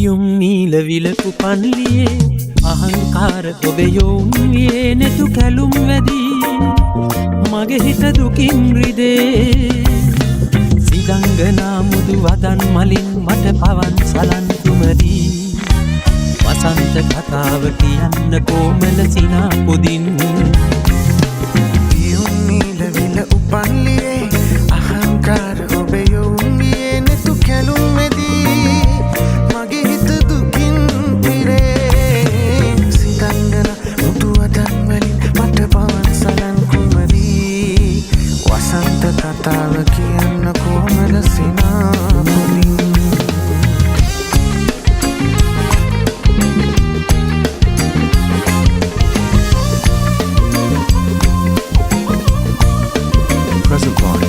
පියුම් නීල විලකු පන්ලියේ අහංකාර ඔබ යොවුන් වියේ නැතු කැලුම් වැදී මගේ හිත දුකින් රිදේ සිගංගනා මුදු වදන් මලින් මට පවන් සලන් තුමදී වසන්ත කතාව කියන්න කොමල සිනා පොදින් පියුම් නීල විල උපන්ලියේ අහංකාර ඔබ යොවුන් වියේ නැතු කැලුම් වැදී මගේ හිත දුකින් පිරේ සිගංගනා මුදු වදන් වලින් මට පවන් සලන් කුමදී වසන්ත කතාව කියන්න කොමල සිනා පොදින් Present by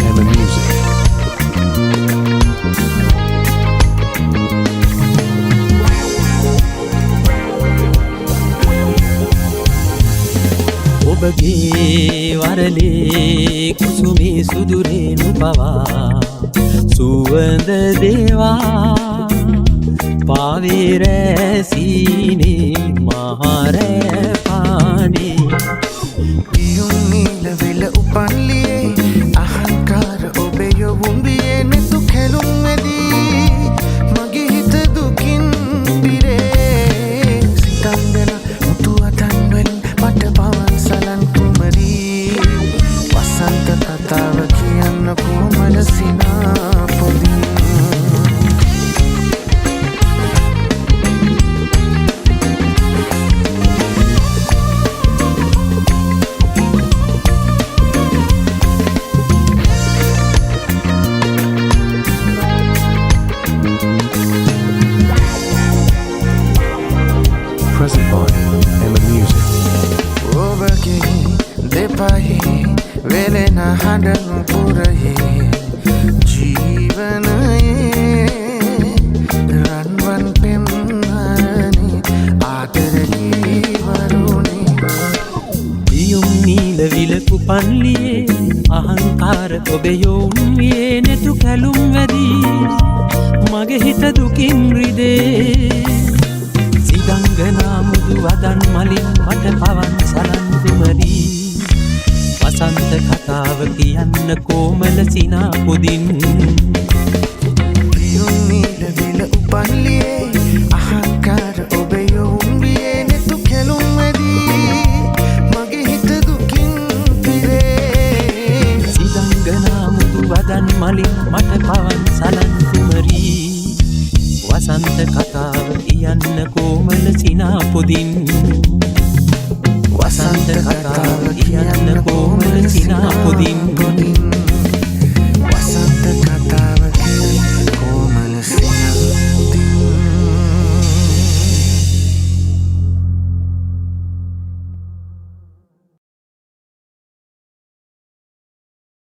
Emma Music. ඔබගේ වරලේ කුසුමේ සුදුරේනු පවා සුවඳ දේවා පාවේ රැසීනේ මහරෑ පානේ පියුම් නීල විල උපන්ලියේ අහංකාර ඔබ යොවුන් වියේ නැතු කැලුම් වැදී මගේ හිත දුකින් පිරේ සිතංගන මුතු අතන් වලින් මට පවන් සලන් කුමරී වසන්ත කතාව කියන්න කොමල සිනා පොදින් Present by Emma Music. ඔබගේ දෙපහේ වෙලෙන හඬනු පුරයේ ජීවනයේ රන්වන් පෙම්හරණි ආදරණී වරුණි පියුම් නීල විලකු පන්ලියේ අහංකාර ඔබ යොවුන් වියේ නැතු කැලුම් වැදී මගේ හිත දුකින් රිදේ සිගංගනා මුදු වදන් මලින් මට පවන් සලන් තුමදී වසන්ත කතාව කියන්න කොමල සිනා පොදින් පියුම් නීල විල උපන්ලියේ අහංකාර ඔබ යොවුන් වියේ නැතු කැලුම් වැදී මගේ හිත දුකින් පිරේ සිගංගනා මුදු වදන් මලින් මට පවන් සලන් තුමදී වසන්ත කතාව කියන්න කොමල සිනා පොදින් වසන්ත කතාව කියන්න කොමල සිනා පොදින්